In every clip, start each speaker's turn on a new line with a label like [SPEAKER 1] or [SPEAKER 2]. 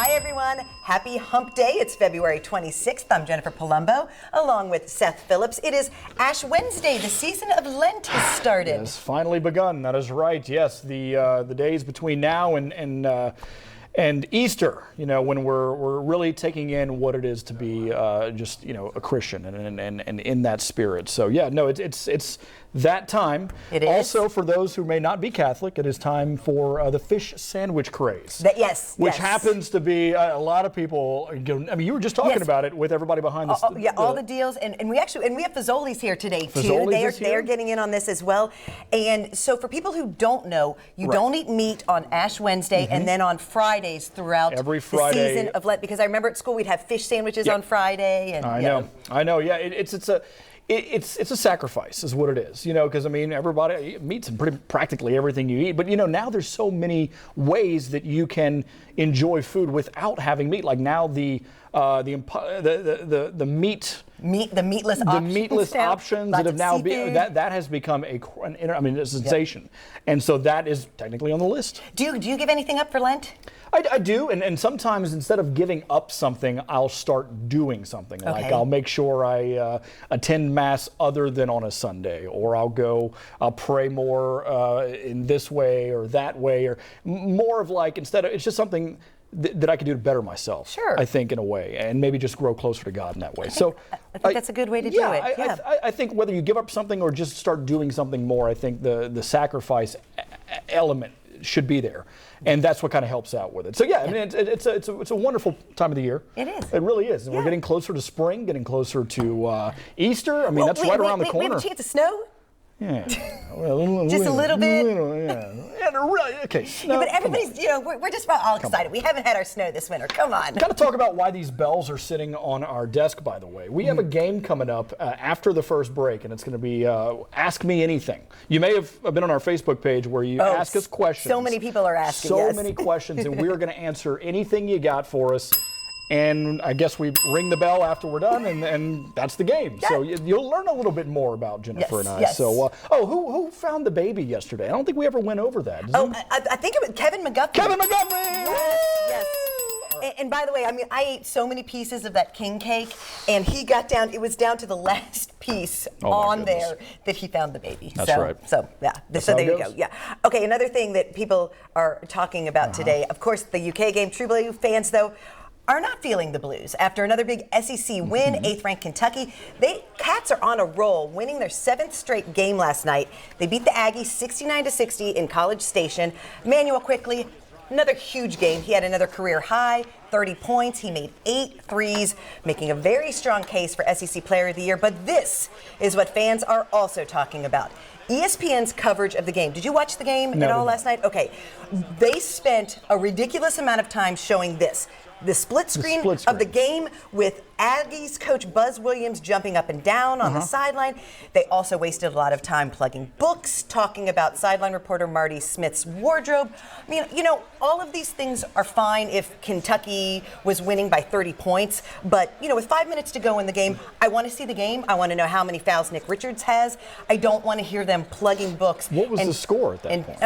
[SPEAKER 1] Hi, everyone. Happy Hump Day. It's February 26th. I'm Jennifer Palumbo, along with Seth Phillips. It is Ash Wednesday. The season of Lent has started.
[SPEAKER 2] It's finally begun. That is right. Yes, the days between now and Easter, when we're really taking in what it is to be just a Christian and in that spirit. So yeah, no, it's that time.
[SPEAKER 1] It is.
[SPEAKER 2] Also, for those who may not be Catholic, it is time for the fish sandwich craze. Which happens to be a lot of people. I mean, you were just talking about it with everybody behind us.
[SPEAKER 1] All the deals, and we have Fazoli's here today too. They are getting in on this as well. And so for people who don't know, you don't eat meat on Ash Wednesday, and then on Fridays throughout
[SPEAKER 2] every Friday.
[SPEAKER 1] The season of Lent. Because I remember at school we'd have fish sandwiches on Friday. And
[SPEAKER 2] I know. Yeah, it's a sacrifice, is what it is. Because everybody meats in pretty practically everything you eat. But now there's so many ways that you can enjoy food without having meat. Like now the meatless options that have now been that has become a sensation, and so that is technically on the list.
[SPEAKER 1] Do you give anything up for Lent?
[SPEAKER 2] I do, and sometimes instead of giving up something, I'll start doing something. Like I'll make sure I attend Mass other than on a Sunday, or I'll pray more in this way or that way, or more of it's just something that I could do to better myself.
[SPEAKER 1] Sure.
[SPEAKER 2] I think in a way, and maybe just grow closer to God in that way.
[SPEAKER 1] I think that's a good way to do it.
[SPEAKER 2] I think whether you give up something or just start doing something more, I think the sacrifice element should be there, and that's what kind of helps out with it. So it's a wonderful time of the year.
[SPEAKER 1] It is.
[SPEAKER 2] It really is. And we're getting closer to spring, getting closer to Easter. That's right around the corner.
[SPEAKER 1] We have a chance of snow.
[SPEAKER 2] Yeah,
[SPEAKER 1] just a little bit.
[SPEAKER 2] Okay.
[SPEAKER 1] But everybody's, we're just about all excited. We haven't had our snow this winter. Come on.
[SPEAKER 2] Got to talk about why these bells are sitting on our desk, by the way. We have a game coming up after the first break, and it's going to be Ask Me Anything. You may have been on our Facebook page where you ask us questions.
[SPEAKER 1] So many people are asking.
[SPEAKER 2] So many questions, and we are going to answer anything you got for us. And I guess we ring the bell after we're done, and that's the game. Yeah. So you'll learn a little bit more about Jennifer and I.
[SPEAKER 1] Yes.
[SPEAKER 2] So, who found the baby yesterday? I don't think we ever went over that.
[SPEAKER 1] I think it was Kevin McGuffey.
[SPEAKER 2] Kevin McGuffey!
[SPEAKER 1] Yes. And by the way, I ate so many pieces of that king cake, and he got down. It was down to the last piece on there that he found the baby.
[SPEAKER 2] That's right.
[SPEAKER 1] So yeah. So there you go. Yeah. Okay. Another thing that people are talking about today, of course, the UK game. True Blue fans, though, are not feeling the blues. After another big SEC win, 8th-ranked Kentucky, Cats are on a roll, winning their 7th straight game last night. They beat the Aggies 69-60 in College Station. Manuel quickly, another huge game. He had another career high, 30 points. He made 8 threes, making a very strong case for SEC Player of the Year. But this is what fans are also talking about. ESPN's coverage of the game. Did you watch the game at all last night? Okay. They spent a ridiculous amount of time showing this. The split screen of the game with Aggies coach Buzz Williams jumping up and down on the sideline. They also wasted a lot of time plugging books, talking about sideline reporter Marty Smith's wardrobe. I mean, all of these things are fine if Kentucky was winning by 30 points. But, with 5 minutes to go in the game, I want to see the game. I want to know how many fouls Nick Richards has. I don't want to hear them plugging books.
[SPEAKER 2] What was the score at that point?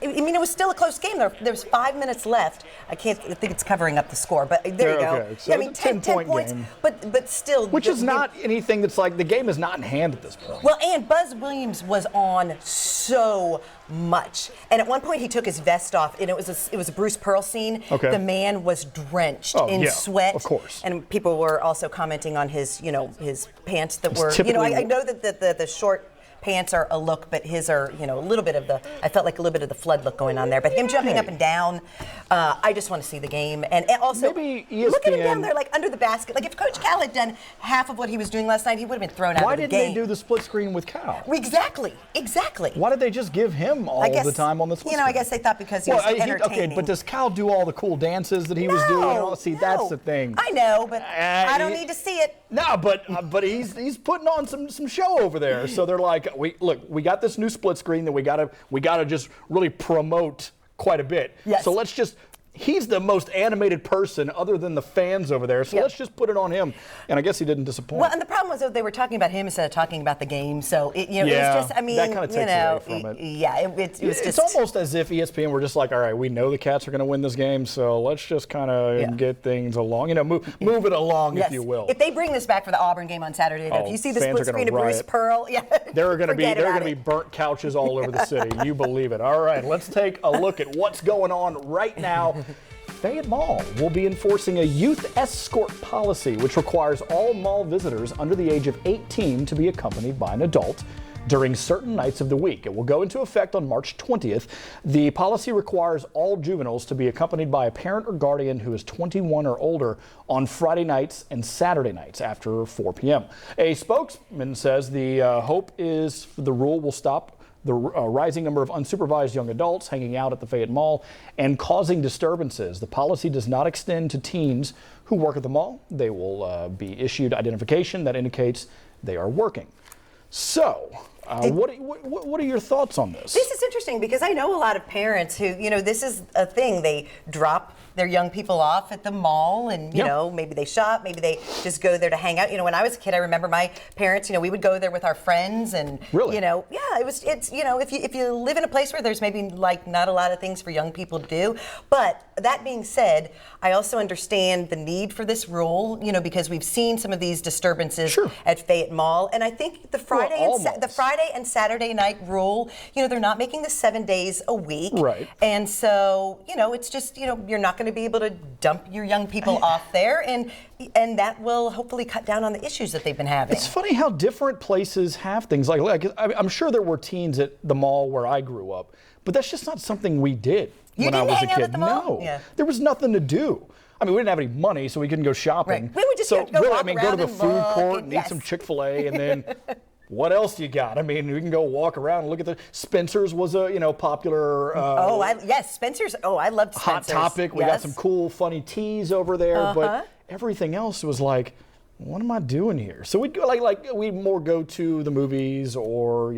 [SPEAKER 1] It was still a close game. There's 5 minutes left. I think it's covering up the score, but there you go.
[SPEAKER 2] So
[SPEAKER 1] 10 points.
[SPEAKER 2] Game.
[SPEAKER 1] But still.
[SPEAKER 2] Which is not anything that's the game is not in hand at this point.
[SPEAKER 1] Well, and Buzz Williams was on so much. And at one point he took his vest off, and it was a Bruce Pearl scene.
[SPEAKER 2] Okay.
[SPEAKER 1] The man was drenched in sweat.
[SPEAKER 2] Of course.
[SPEAKER 1] And people were also commenting on his, his pants that were, I know that the short pants are a look, but his are, a little bit of I felt like a little bit of the flood look going on there. But him jumping up and down, I just want to see the game. And also,
[SPEAKER 2] maybe ESPN,
[SPEAKER 1] look at him down there, under the basket. If Coach Cal had done half of what he was doing last night, he would have been thrown out of the game.
[SPEAKER 2] Why didn't they do the split screen with Cal?
[SPEAKER 1] Exactly.
[SPEAKER 2] Why did they just give him all the time on the split screen?
[SPEAKER 1] I guess they thought because he was entertaining.
[SPEAKER 2] Okay, but does Cal do all the cool dances that he was doing? See, that's the thing.
[SPEAKER 1] I know, but I don't need to see it.
[SPEAKER 2] No, but he's putting on some show over there. So they're like, we got this new split screen that we gotta just really promote quite a bit.
[SPEAKER 1] Yes.
[SPEAKER 2] So let's just he's the most animated person other than the fans over there, so let's just put it on him. And I guess he didn't disappoint.
[SPEAKER 1] Well, and the problem was that they were talking about him instead of talking about the game, so it was just, I mean,
[SPEAKER 2] that kind of takes away from it.
[SPEAKER 1] Yeah, it was just.
[SPEAKER 2] It's almost as if ESPN were just like, all right, we know the Cats are going to win this game, so let's just kind of get things along, move it along, if you will.
[SPEAKER 1] If they bring this back for the Auburn game on Saturday, though, if you see the split screen of Bruce Pearl,
[SPEAKER 2] there are going to be burnt couches all over the city. You believe it. All right, let's take a look at what's going on right now. Fayette Mall will be enforcing a youth escort policy, which requires all mall visitors under the age of 18 to be accompanied by an adult during certain nights of the week. It will go into effect on March 20th. The policy requires all juveniles to be accompanied by a parent or guardian who is 21 or older on Friday nights and Saturday nights after 4 p.m. A spokesman says the hope is the rule will stop the rising number of unsupervised young adults hanging out at the Fayette Mall and causing disturbances. The policy does not extend to teens who work at the mall. They will be issued identification that indicates they are working. So, what are your thoughts on this?
[SPEAKER 1] This is interesting because I know a lot of parents who, this is a thing. They drop their young people off at the mall and, maybe they shop, maybe they just go there to hang out. When I was a kid, I remember my parents, we would go there with our friends and, if you live in a place where there's maybe like not a lot of things for young people to do. But that being said, I also understand the need for this rule, because we've seen some of these disturbances at Fayette Mall. And I think the Friday and Saturday night rule, they're not making this 7 days a week.
[SPEAKER 2] Right.
[SPEAKER 1] And so, it's just, you're not going to be able to dump your young people off there, and that will hopefully cut down on the issues that they've been having.
[SPEAKER 2] It's funny how different places have things like I'm sure there were teens at the mall where I grew up, but that's just not something we did when I was a kid. No, there was nothing to do. I mean, we didn't have any money, so we couldn't go shopping.
[SPEAKER 1] Right. We would just go
[SPEAKER 2] to the food court and eat some Chipotle, and then what else you got? I mean, we can go walk around and look at the Spencer's was a popular.
[SPEAKER 1] Spencer's. Oh, I loved Spencer's.
[SPEAKER 2] Hot Topic. We got some cool, funny teas over there, but everything else was like, what am I doing here? So we'd go we more go to the movies or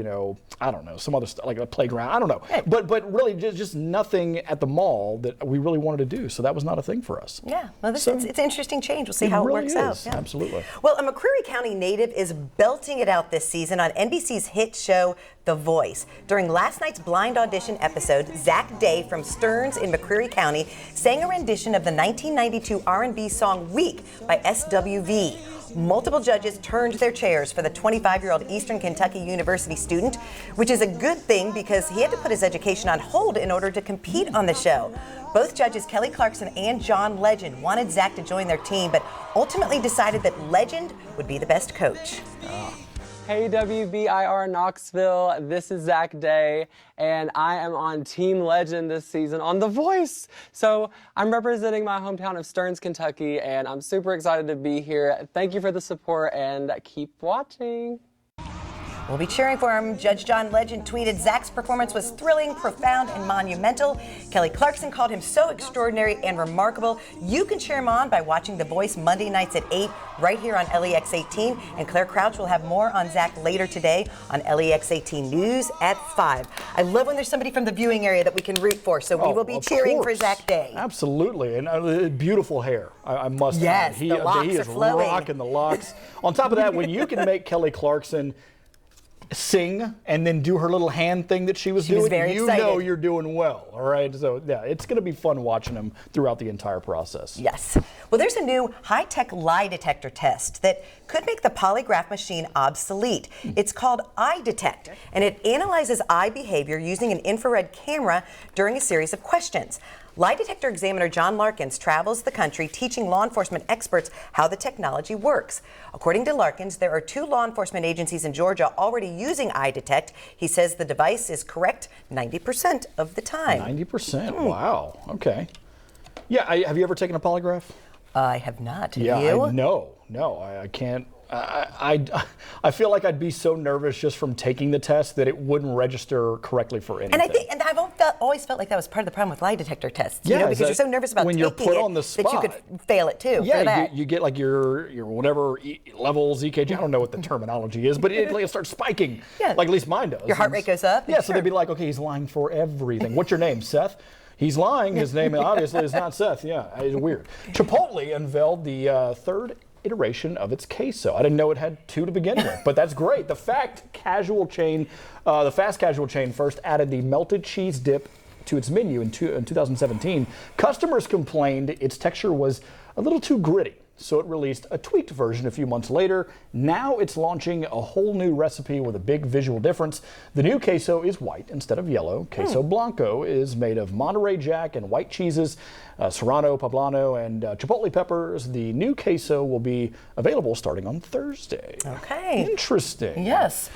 [SPEAKER 2] I don't know, some other stuff like a playground. I don't know, but really just nothing at the mall that we really wanted to do. So that was not a thing for us.
[SPEAKER 1] Yeah, well, it's an interesting change. We'll see how it works out.
[SPEAKER 2] Yeah. Absolutely.
[SPEAKER 1] Well, a McCreary County native is belting it out this season on NBC's hit show The Voice. During last night's blind audition episode, Zach Day from Stearns in McCreary County sang a rendition of the 1992 R&B song Weak by SWV. Multiple judges turned their chairs for the 25-year-old Eastern Kentucky University student, which is a good thing because he had to put his education on hold in order to compete on the show. Both judges, Kelly Clarkson and John Legend, wanted Zach to join their team, but ultimately decided that Legend would be the best coach.
[SPEAKER 3] Hey WBIR Knoxville, this is Zach Day, and I am on Team Legend this season on The Voice. So I'm representing my hometown of Stearns, Kentucky, and I'm super excited to be here. Thank you for the support, and keep watching.
[SPEAKER 1] We'll be cheering for him. Judge John Legend tweeted, Zach's performance was thrilling, profound, and monumental. Kelly Clarkson called him so extraordinary and remarkable. You can cheer him on by watching The Voice Monday nights at 8 right here on LEX 18. And Claire Crouch will have more on Zach later today on LEX 18 News at 5. I love when there's somebody from the viewing area that we can root for, so we will be cheering for Zach Day.
[SPEAKER 2] Absolutely, and beautiful hair, I must
[SPEAKER 1] add.
[SPEAKER 2] He
[SPEAKER 1] is
[SPEAKER 2] rocking the locks. On top of that, when you can make Kelly Clarkson sing and then do her little hand thing that she was doing,
[SPEAKER 1] very
[SPEAKER 2] you
[SPEAKER 1] excited.
[SPEAKER 2] know you're doing well, all right? So, yeah, it's going to be fun watching them throughout the entire process.
[SPEAKER 1] Yes. Well, there's a new high-tech lie detector test that could make the polygraph machine obsolete. It's called Eye Detect, and it analyzes eye behavior using an infrared camera during a series of questions. Lie detector examiner John Larkins travels the country teaching law enforcement experts how the technology works. According to Larkins, there are 2 law enforcement agencies in Georgia already using Eye Detect. He says the device is correct 90% of the time.
[SPEAKER 2] 90%? Wow. Okay. Yeah, have you ever taken a polygraph?
[SPEAKER 1] I have not. Have
[SPEAKER 2] you?
[SPEAKER 1] No,
[SPEAKER 2] No, I can't I feel like I'd be so nervous just from taking the test that it wouldn't register correctly for anything.
[SPEAKER 1] And I've always felt like that was part of the problem with lie detector tests.
[SPEAKER 2] Yeah,
[SPEAKER 1] because you're so nervous about
[SPEAKER 2] when
[SPEAKER 1] taking
[SPEAKER 2] you're put
[SPEAKER 1] it
[SPEAKER 2] on the spot,
[SPEAKER 1] that you could fail it too.
[SPEAKER 2] Yeah, you get like your whatever levels, EKG. I don't know what the terminology is, but it starts spiking.
[SPEAKER 1] Yeah.
[SPEAKER 2] Like at least mine does.
[SPEAKER 1] Your heart rate goes up.
[SPEAKER 2] Yeah, so they'd be like, okay, he's lying for everything. What's your name, Seth? He's lying. His name obviously is not Seth. Yeah, it's weird. Chipotle unveiled the third iteration of its queso. I didn't know it had 2 to begin with, but that's great. The fast casual chain first added the melted cheese dip to its menu in 2017. Customers complained its texture was a little too gritty, so it released a tweaked version a few months later. Now it's launching a whole new recipe with a big visual difference. The new queso is white instead of yellow. Queso Blanco is made of Monterey Jack and white cheeses, Serrano, Poblano, and Chipotle peppers. The new queso will be available starting on Thursday.
[SPEAKER 1] Okay.
[SPEAKER 2] Interesting.
[SPEAKER 1] Yes.